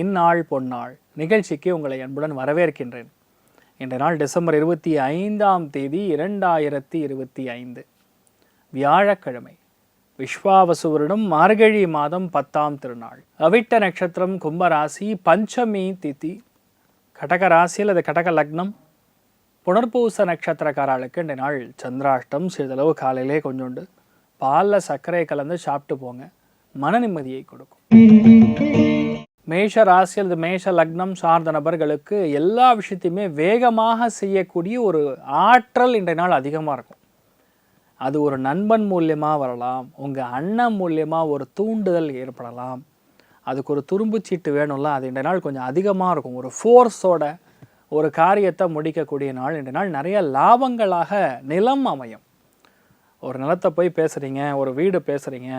இந்நாள் பொன்னாள் நிகழ்ச்சிக்கு உங்களை அன்புடன் வரவேற்கின்றேன். இன்றைய நாள் டிசம்பர் 25ஆம் தேதி 2025 வியாழக்கிழமை. விஸ்வாவசு வருடம் மார்கழி மாதம் 10ஆம் திருநாள். அவிட்ட நட்சத்திரம், கும்பராசி, பஞ்சமி திதி, கடக ராசி அல்லது கடக லக்னம், புனர்பூச நட்சத்திரக்காரர்களுக்கு இன்றைய நாள் சந்திராஷ்டம். சிறிதளவு காலையிலே கொஞ்சோண்டு பாலில் சர்க்கரை கலந்து சாப்பிட்டு போங்க, மன நிம்மதியை கொடுக்கும். மேஷ ராசி அல்லது மேஷ லக்னம் சார்ந்த நபர்களுக்கு எல்லா விஷயத்தையுமே வேகமாக செய்யக்கூடிய ஒரு ஆற்றல் இன்றைய நாள் அதிகமாக இருக்கும். அது ஒரு நண்பன் மூலியமாக வரலாம், உங்கள் அண்ணன் மூலியமாக ஒரு தூண்டுதல் ஏற்படலாம். அதுக்கு ஒரு துரும்புச்சீட்டு வேணும்ல, அது இன்றைய நாள் கொஞ்சம் அதிகமாக இருக்கும். ஒரு ஃபோர்ஸோட ஒரு காரியத்தை முடிக்கக்கூடிய நாள் இன்றைய நாள். நிறைய லாபங்களாக நிலம் அமையும். ஒரு நிலத்தை போய் பேசுகிறீங்க, ஒரு வீடு பேசுகிறீங்க,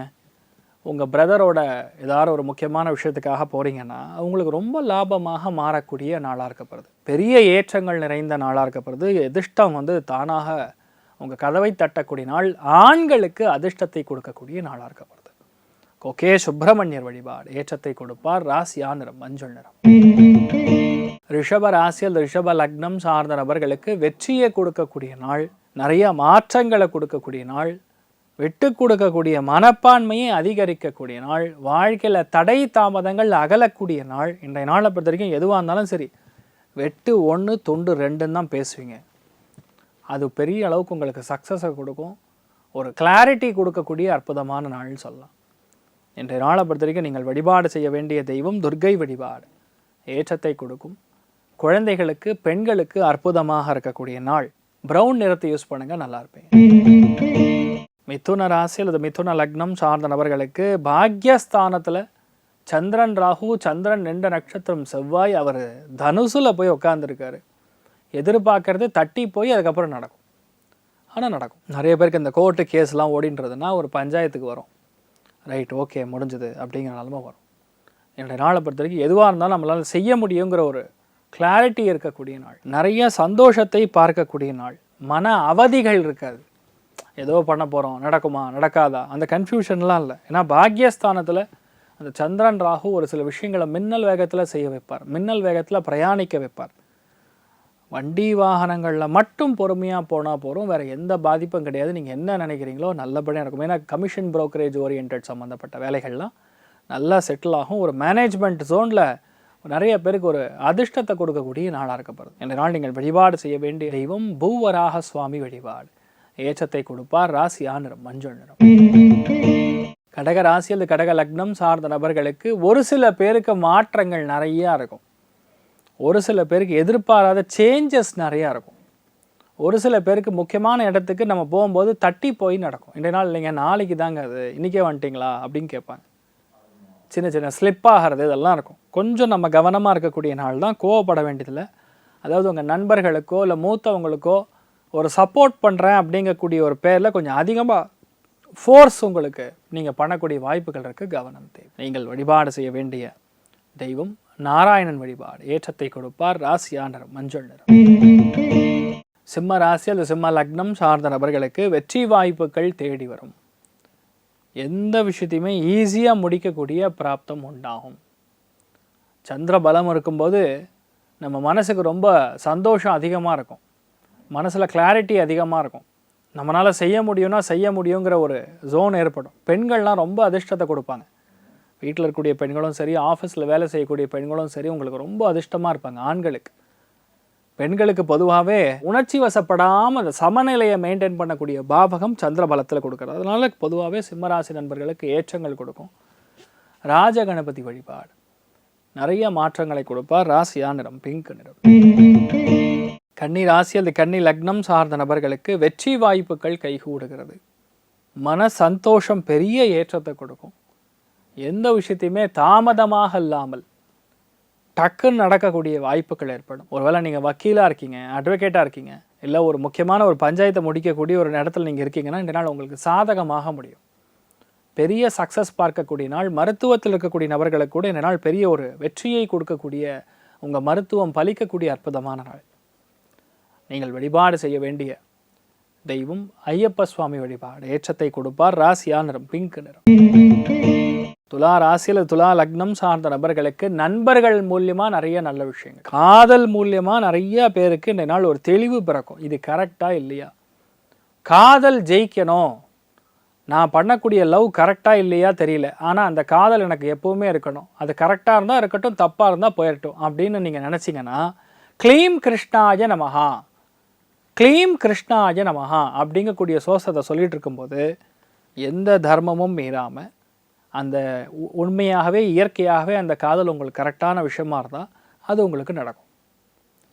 உங்கள் பிரதரோட ஏதாவது ஒரு முக்கியமான விஷயத்துக்காக போகிறீங்கன்னா உங்களுக்கு ரொம்ப லாபமாக மாறக்கூடிய நாளாக இருக்கப்படுது. பெரிய ஏற்றங்கள் நிறைந்த நாளாக இருக்கப்படுது. அதிர்ஷ்டம் தானாக உங்கள் கதவை தட்டக்கூடிய நாள். ஆண்களுக்கு அதிர்ஷ்டத்தை கொடுக்கக்கூடிய நாளாக இருக்கப்படுது. கொக்கே சுப்பிரமணியர் வழிபாடு ஏற்றத்தை கொடுப்பார். ராசியா நிறம் மஞ்சள் நிறம். ரிஷப ராசியில் ரிஷப லக்னம் சார்ந்த நபர்களுக்கு வெற்றியை கொடுக்கக்கூடிய நாள், நிறைய மாற்றங்களை கொடுக்கக்கூடிய நாள், விட்டு கொடுக்கக்கூடிய மனப்பான்மையை அதிகரிக்கக்கூடிய நாள், வாழ்க்கையில் தடை தாமதங்கள் அகலக்கூடிய நாள். இன்றைய நாளை பொறுத்த வரைக்கும் எதுவாக இருந்தாலும் சரி, வெட்டு 1 துண்டு 2ன்னு தான் பேசுவீங்க. அது பெரிய அளவுக்கு உங்களுக்கு சக்ஸஸை கொடுக்கும், ஒரு கிளாரிட்டி கொடுக்கக்கூடிய அற்புதமான நாள்னு சொல்லலாம். இன்றைய நாளை பொறுத்த வரைக்கும் நீங்கள் வழிபாடு செய்ய வேண்டிய தெய்வம் துர்க்கை வழிபாடு ஏற்றத்தை கொடுக்கும். குழந்தைகளுக்கு, பெண்களுக்கு அற்புதமாக இருக்கக்கூடிய நாள். ப்ரௌன் நிறத்தை யூஸ் பண்ணுங்க, நல்லா இருப்பீங்க. மிதுன ராசி அல்லது மிதுன லக்னம் சார்ந்த நபர்களுக்கு பாக்யஸ்தானத்தில் சந்திரன் ராகு, சந்திரன் 2 நட்சத்திரம் செவ்வாய், அவர் தனுசுல போய் உட்காந்துருக்காரு. எதிர்பார்க்கறது தட்டி போய் அதுக்கப்புறம் நடக்கும். ஆனால் நடக்கும். நிறைய பேருக்கு இந்த கோர்ட்டு கேஸ்லாம் ஓடின்றதுன்னா ஒரு பஞ்சாயத்துக்கு வரும். ரைட், ஓகே, முடிஞ்சது அப்படிங்கிற நிலமை வரும். என்னுடைய நாளை பொறுத்த வரைக்கும் எதுவாக இருந்தாலும் நம்மளால் செய்ய முடியுங்கிற ஒரு கிளாரிட்டி இருக்கக்கூடிய நாள். நிறைய சந்தோஷத்தை பார்க்கக்கூடிய நாள். மன அவதிகள் இருக்காது. ஏதோ பண்ண போகிறோம், நடக்குமா நடக்காதா அந்த கன்ஃபியூஷன்லாம் இல்லை. ஏன்னா பாக்யஸ்தானத்தில் அந்த சந்திரன் ராகு ஒரு சில விஷயங்களை மின்னல் வேகத்தில் செய்ய வைப்பார், மின்னல் வேகத்தில் பிரயாணிக்க வைப்பார். வண்டி வாகனங்களில் மட்டும் பொறுமையாக போனால் போகிறோம், வேறு எந்த பாதிப்பும் கிடையாது. நீங்கள் என்ன நினைக்கிறீங்களோ நல்லபடியாக இருக்கும். ஏன்னா கமிஷன் ப்ரோக்கரேஜ் ஓரியன்ட் சம்மந்தப்பட்ட வேலைகள்லாம் நல்லா செட்டில் ஆகும். ஒரு மேனேஜ்மெண்ட் ஜோனில் நிறைய பேருக்கு ஒரு அதிர்ஷ்டத்தை கொடுக்கக்கூடிய நாளாக இருக்கப்படுது. இந்த நாள் நீங்கள் வழிபாடு செய்ய வேண்டிய தெய்வம் பூவராக சுவாமி வழிபாடு ஏற்றத்தை கொடுப்பார். ராசியா நிறம் மஞ்சள் நிறம். கடக ராசி அல்லது கடக லக்னம் சார்ந்த நபர்களுக்கு ஒரு சில பேருக்கு மாற்றங்கள் நிறையா இருக்கும். ஒரு சில பேருக்கு எதிர்பாராத சேஞ்சஸ் நிறையா இருக்கும். ஒரு சில பேருக்கு முக்கியமான இடத்துக்கு நம்ம போகும்போது தட்டி போய் நடக்கும். இன்றைய நாள் இல்லைங்க, நாளைக்கு தாங்க, அது இன்றைக்கே வந்துட்டிங்களா அப்படின்னு கேட்பாங்க. சின்ன சின்ன ஸ்லிப் ஆகிறது இதெல்லாம் இருக்கும். கொஞ்சம் நம்ம கவனமாக இருக்கக்கூடிய நாள் தான். கோவப்பட வேண்டியதில்லை. அதாவது உங்கள் நண்பர்களுக்கோ இல்லை மூத்தவங்களுக்கோ ஒரு சப்போர்ட் பண்ணுறேன் அப்படிங்கக்கூடிய ஒரு பேரில் கொஞ்சம் அதிகமாக ஃபோர்ஸ் உங்களுக்கு நீங்கள் பண்ணக்கூடிய வாய்ப்புகள் இருக்குது. கவனம் தேவை. நீங்கள் வழிபாடு செய்ய வேண்டிய தெய்வம் நாராயணன் வழிபாடு ஏற்றத்தை கொடுப்பார். ராசியா நிறம் மஞ்சள் நிறம். சிம்ம ராசி அல்லது சிம்ம லக்னம் சார்ந்த நபர்களுக்கு வெற்றி வாய்ப்புகள் தேடி வரும். எந்த விஷயத்தையுமே ஈஸியாக முடிக்கக்கூடிய பிராப்தம் உண்டாகும். சந்திர பலம் இருக்கும்போது நம்ம மனசுக்கு ரொம்ப சந்தோஷம் அதிகமாக இருக்கும், மனசில் கிளாரிட்டி அதிகமாக இருக்கும். நம்மளால் செய்ய முடியும்னா செய்ய முடியுங்கிற ஒரு ஜோன் ஏற்படும். பெண்கள்லாம் ரொம்ப அதிர்ஷ்டத்தை கொடுப்பாங்க. வீட்டில் இருக்கக்கூடிய பெண்களும் சரி, ஆஃபீஸில் வேலை செய்யக்கூடிய பெண்களும் சரி, உங்களுக்கு ரொம்ப அதிர்ஷ்டமாக இருப்பாங்க. ஆண்களுக்கு, பெண்களுக்கு பொதுவாகவே உணர்ச்சி வசப்படாமல் அந்த சமநிலையை மெயின்டைன் பண்ணக்கூடிய பாவகம் சந்திர பலத்தில் கொடுக்குறது. அதனால பொதுவாகவே சிம்மராசி நண்பர்களுக்கு ஏற்றங்கள் கொடுக்கும். ராஜ கணபதி வழிபாடு நிறைய மாற்றங்களை கொடுப்பார். ராசியா நிறம் பிங்க் நிறம். கன்னி ராசி அல்லது கன்னி லக்னம் சார்ந்த நபர்களுக்கு வெற்றி வாய்ப்புகள் கைகூடுகிறது. மன சந்தோஷம் பெரிய ஏற்றத்தை கொடுக்கும். எந்த விஷயத்தையுமே தாமதமாக இல்லாமல் டக்குன்னு நடக்கக்கூடிய வாய்ப்புகள் ஏற்படும். ஒருவேளை நீங்கள் வக்கீலாக இருக்கீங்க, அட்வொகேட்டாக இருக்கீங்க, இல்லை ஒரு முக்கியமான ஒரு பஞ்சாயத்தை முடிக்கக்கூடிய ஒரு இடத்துல நீங்கள் இருக்கீங்கன்னா இந்த நாள் உங்களுக்கு சாதகமாக முடியும். பெரிய சக்ஸஸ் பார்க்கக்கூடிய நாள். மருத்துவத்தில் இருக்கக்கூடிய நபர்களுக்கு கூட இந்த நாள் பெரிய ஒரு வெற்றியை கொடுக்கக்கூடிய, உங்கள் மருத்துவம் பலிக்கக்கூடிய அற்புதமான நாள். நீங்கள் வழிபாடு செய்ய வேண்டிய தெய்வம் ஐயப்ப சுவாமி வழிபாடு ஏற்றத்தை கொடுப்பார். ராசியா நிறம் பிங்க் நிறம். துலா ராசியில் துலா லக்னம் சார்ந்த நபர்களுக்கு நண்பர்கள் மூலியமாக நிறைய நல்ல விஷயங்கள், காதல் மூலியமாக நிறைய பேருக்கு இந்த நாள் ஒரு தெளிவு பிறக்கும். இது கரெக்டாக இல்லையா, காதல் ஜெயிக்கணும், நான் பண்ணக்கூடிய லவ் கரெக்டாக இல்லையா தெரியல, ஆனால் அந்த காதல் எனக்கு எப்போவுமே இருக்கணும், அது கரெக்டாக இருந்தால் இருக்கட்டும், தப்பாக இருந்தால் போயிடட்டும் அப்படின்னு நீங்கள் நினச்சிங்கன்னா க்ளீம் கிருஷ்ணாய நமஹா, க்ளீம் கிருஷ்ணாய நமஹா அப்படிங்கக்கூடிய சோசத்தை சொல்லிட்டு இருக்கும்போது எந்த தர்மமும் மீறாமல் அந்த உண்மையாகவே இயற்கையாகவே அந்த காதல் உங்களுக்கு கரெக்டான விஷயமா இருந்தால் அது உங்களுக்கு நடக்கும்.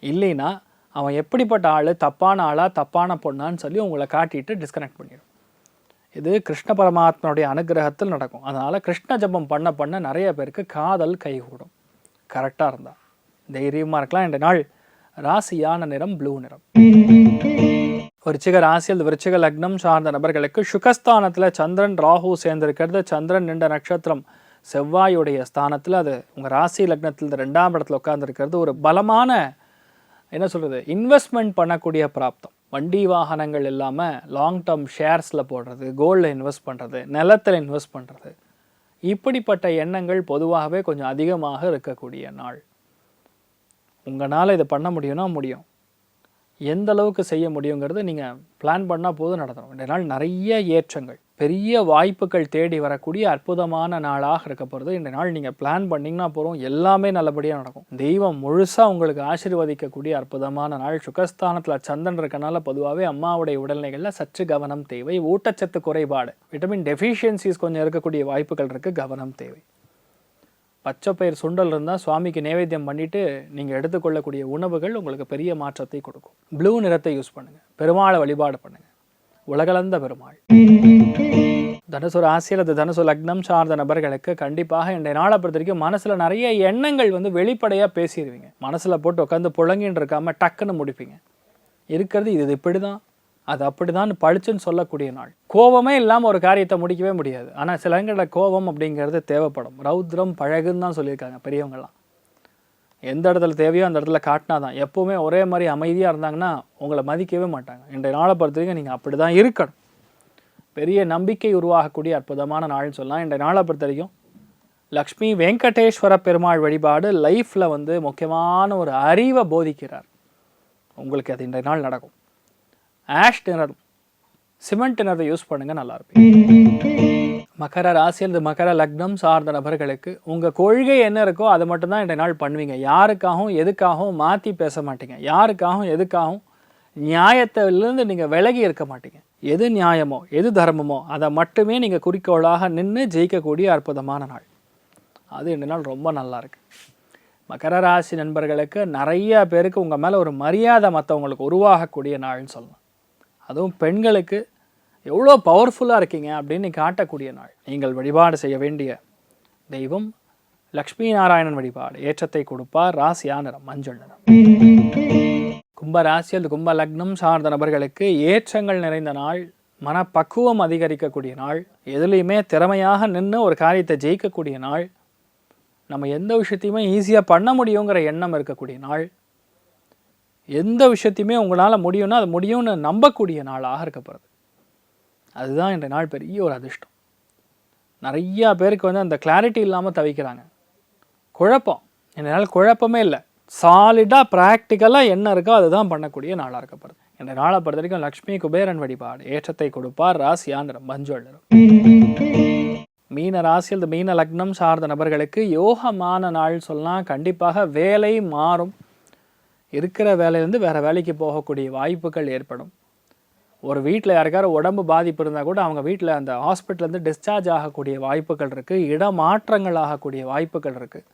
இல்லைன்னா அவன் எப்படிப்பட்ட ஆள், தப்பான ஆளா தப்பான பொண்ணான்னு சொல்லி உங்களை காட்டிட்டு டிஸ்கனெக்ட் பண்ணிடும். இது கிருஷ்ண பரமாத்மனுடைய அனுகிரகத்தில் நடக்கும். அதனால் கிருஷ்ண ஜபம் பண்ண பண்ண நிறைய பேருக்கு காதல் கைகூடும், கரெக்டாக இருந்தால். தைரியமாக இருக்கலாம். இந்த நாள் ராசியான நிறம் ப்ளூ நிறம். விருச்சிக ராசியில் விருச்சிக லக்னம் சார்ந்த நபர்களுக்கு சுகஸ்தானத்தில் சந்திரன் ராகு சேர்ந்திருக்கிறது. சந்திரன் நின்ற நட்சத்திரம் செவ்வாயுடைய ஸ்தானத்தில், அது உங்கள் ராசி லக்னத்தில் 2ஆம் இடத்துல உட்கார்ந்துருக்கிறது. ஒரு பலமான என்ன சொல்கிறது, இன்வெஸ்ட்மெண்ட் பண்ணக்கூடிய பிராப்தம். வண்டி வாகனங்கள் இல்லாமல் லாங் டேர்ம் ஷேர்ஸில் போடுறது, கோல்டில் இன்வெஸ்ட் பண்ணுறது, நிலத்தில் இன்வெஸ்ட் பண்ணுறது, இப்படிப்பட்ட எண்ணங்கள் பொதுவாகவே கொஞ்சம் அதிகமாக இருக்கக்கூடிய நாள். உங்களால் இதை பண்ண முடியும்னா முடியும், எந்த அளவுக்கு செய்ய முடியுங்கிறது நீங்கள் பிளான் பண்ணால் போதும், நடத்தணும். இந்த நாள் நிறைய ஏற்றங்கள், பெரிய வாய்ப்புகள் தேடி வரக்கூடிய அற்புதமான நாளாக இருக்க போகிறது. இந்த நாள் நீங்கள் பிளான் பண்ணிங்கன்னா போகிறோம், எல்லாமே நல்லபடியாக நடக்கும். தெய்வம் முழுசாக உங்களுக்கு ஆசீர்வதிக்கக்கூடிய அற்புதமான நாள். சுகஸ்தானத்தில் சந்திரன் இருக்கனால பொதுவாகவே அம்மாவுடைய உடல்நிலைகளில் சற்று கவனம் தேவை. ஊட்டச்சத்து குறைபாடு, விட்டமின் டெஃபிஷியன்சிஸ் கொஞ்சம் இருக்கக்கூடிய வாய்ப்புகள் இருக்குது, கவனம் தேவை. பச்சை பயிர் சுண்டல் இருந்தால் சுவாமிக்கு நைவேத்தியம் பண்ணிவிட்டு நீங்கள் எடுத்துக்கொள்ளக்கூடிய உணவுகள் உங்களுக்கு பெரிய மாற்றத்தை கொடுக்கும். ப்ளூ நிறத்தை யூஸ் பண்ணுங்கள், பெருமாளை வழிபாடு பண்ணுங்கள், உலகளந்த பெருமாள். தனுசு ராசியில் அது தனுசு லக்னம் சார்ந்த நபர்களுக்கு கண்டிப்பாக இன்றைய நாளை பொறுத்த வரைக்கும் மனசில் நிறைய எண்ணங்கள் வெளிப்படையாக பேசிடுவீங்க. மனசில் போட்டு உட்காந்து புழங்கின்னு இருக்காமல் டக்குன்னு முடிப்பீங்க. இருக்கிறது இது இப்படி தான், அது அப்படி தான் பழிச்சுன்னு சொல்லக்கூடிய நாள். கோபமே இல்லாமல் ஒரு காரியத்தை முடிக்கவே முடியாது. ஆனால் சில இடங்களில் கோபம் அப்படிங்கிறது தேவைப்படும். ரௌத்ரம் பழகுன்னு தான் சொல்லியிருக்காங்க பெரியவங்கள்லாம். எந்த இடத்துல தேவையோ அந்த இடத்துல காட்டினா தான். எப்போவுமே ஒரே மாதிரி அமைதியாக இருந்தாங்கன்னா உங்களை மதிக்கவே மாட்டாங்க. இன்றைய நாளை பொறுத்த வரைக்கும் நீங்கள் அப்படி தான் இருக்கணும். பெரிய நம்பிக்கை உருவாகக்கூடிய அற்புதமான நாள்னு சொல்லலாம். இன்றைய நாளை பொறுத்த வரைக்கும் லக்ஷ்மி வெங்கடேஸ்வர பெருமாள் வழிபாடு லைஃப்பில் முக்கியமான ஒரு அறிவை போதிக்கிறார் உங்களுக்கு. அது இன்றைய நாள் நடக்கும். ஆஷ் நிறம், சிமெண்ட் நிறத்தை யூஸ் பண்ணுங்கள், நல்லாயிருக்கும். மகர ராசியில் மகர லக்னம் சார்ந்த நபர்களுக்கு உங்கள் கொள்கை என்ன இருக்கோ அதை மட்டும்தான் இன்றைய நாள் பண்ணுவீங்க. யாருக்காகவும் எதுக்காகவும் மாற்றி பேச மாட்டீங்க. யாருக்காகவும் எதுக்காகவும் நியாயத்திலிருந்து நீங்கள் விலகி இருக்க மாட்டீங்க. எது நியாயமோ எது தர்மமோ அதை மட்டுமே நீங்கள் குறிக்கோளாக நின்று ஜெயிக்கக்கூடிய அற்புதமான நாள். அது இன்றைய நாள் ரொம்ப நல்லா இருக்கு. மகர ராசி நண்பர்களுக்கு நிறைய பேருக்கு உங்கள் மேலே ஒரு மரியாதை மற்றவங்களுக்கு உருவாகக்கூடிய நாள்னு சொல்லலாம். அதுவும் பெண்களுக்கு எவ்வளோ பவர்ஃபுல்லாக இருக்கீங்க அப்படின்னு காட்டக்கூடிய நாள். நீங்கள் வழிபாடு செய்ய வேண்டிய தெய்வம் லக்ஷ்மி நாராயணன் வழிபாடு. ஏற்றத்தை கொடுப்பார். ராசியா நிறம் மஞ்சள் நிறம். கும்ப ராசியில் கும்ப லக்னம் சார்ந்த நபர்களுக்கு ஏற்றங்கள் நிறைந்த நாள். மனப்பக்குவம் அதிகரிக்கக்கூடிய நாள். எதுலேயுமே திறமையாக நின்று ஒரு காரியத்தை ஜெயிக்கக்கூடிய நாள். நம்ம எந்த விஷயத்தையுமே ஈஸியாக பண்ண முடியுங்கிற எண்ணம் இருக்கக்கூடிய நாள். எந்த விஷயத்தையுமே உங்களால் முடியும்னா அது முடியும்னு நம்பக்கூடிய நாளாக இருக்கப்படுது. அதுதான் இந்த நாள் பெரிய ஒரு அதிர்ஷ்டம். நிறையா பேருக்கு அந்த கிளாரிட்டி இல்லாமல் தவிக்கிறாங்க. குழப்பம். இந்த நாள் குழப்பமே இல்லை, சாலிடாக ப்ராக்டிக்கலாக என்ன இருக்கோ அதுதான் பண்ணக்கூடிய நாளாக இருக்கப்படுது. இந்த நாளை பொறுத்த வரைக்கும் லக்ஷ்மி குபேரன் வழிபாடு. ஏற்றத்தை கொடுப்பார். ராசியா நிறம் மஞ்சள் நிறம். மீன ராசியில் மீன லக்னம் சார்ந்த நபர்களுக்கு யோகமான நாள் சொல்லலாம். கண்டிப்பாக வேலை மாறும். இருக்கிற வேலையிலேருந்து வேறு வேலைக்கு போகக்கூடிய வாய்ப்புகள் ஏற்படும். ஒரு வீட்டில் யாருக்காரும் உடம்பு பாதிப்பு இருந்தால் கூட அவங்க வீட்டில் அந்த ஹாஸ்பிட்டலேருந்து டிஸ்சார்ஜ் ஆகக்கூடிய வாய்ப்புகள் இருக்குது. இடமாற்றங்கள் ஆகக்கூடிய வாய்ப்புகள் இருக்குது.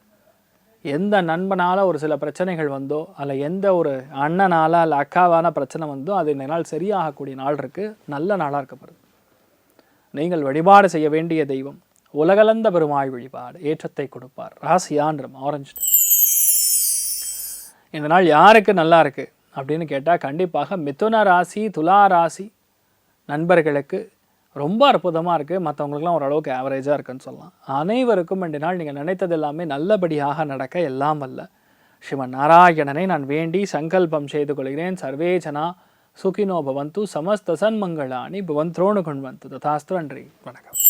எந்த நண்பனால் ஒரு சில பிரச்சனைகள் வந்தோ அல்ல எந்த ஒரு அண்ணனால் அல்ல அக்காவான பிரச்சனை வந்தோ அது இந்த நாள் சரியாகக்கூடிய நாள் இருக்குது. நல்ல நாளாக இருக்கப்படுது. நீங்கள் வழிபாடு செய்ய வேண்டிய தெய்வம் உலகளந்த பெருமாள் வழிபாடு. ஏற்றத்தை கொடுப்பார். ராசியா நிறம் ஆரஞ்சு. இந்த நாள் யாருக்கு நல்லா இருக்குது அப்படின்னு கேட்டால் கண்டிப்பாக மிதுன ராசி துலா ராசி நண்பர்களுக்கு ரொம்ப அற்புதமாக இருக்குது. மற்றவங்களுக்குலாம் ஓரளவுக்கு ஆவரேஜாக இருக்குன்னு சொல்லலாம். அனைவருக்கும் இந்த நாள் நீங்கள் நினைத்தது எல்லாமே நல்லபடியாக நடக்க எல்லாம் வல்ல ஸ்ரீமன் நாராயணனை நான் வேண்டி சங்கல்பம் செய்து கொள்கிறேன். சர்வே ஜனா சுகினோ பவந்து சமஸ்த சன்மங்களானி பவந்த்ரோணு கொண்வந்து ததாஸ்து. நன்றி, வணக்கம்.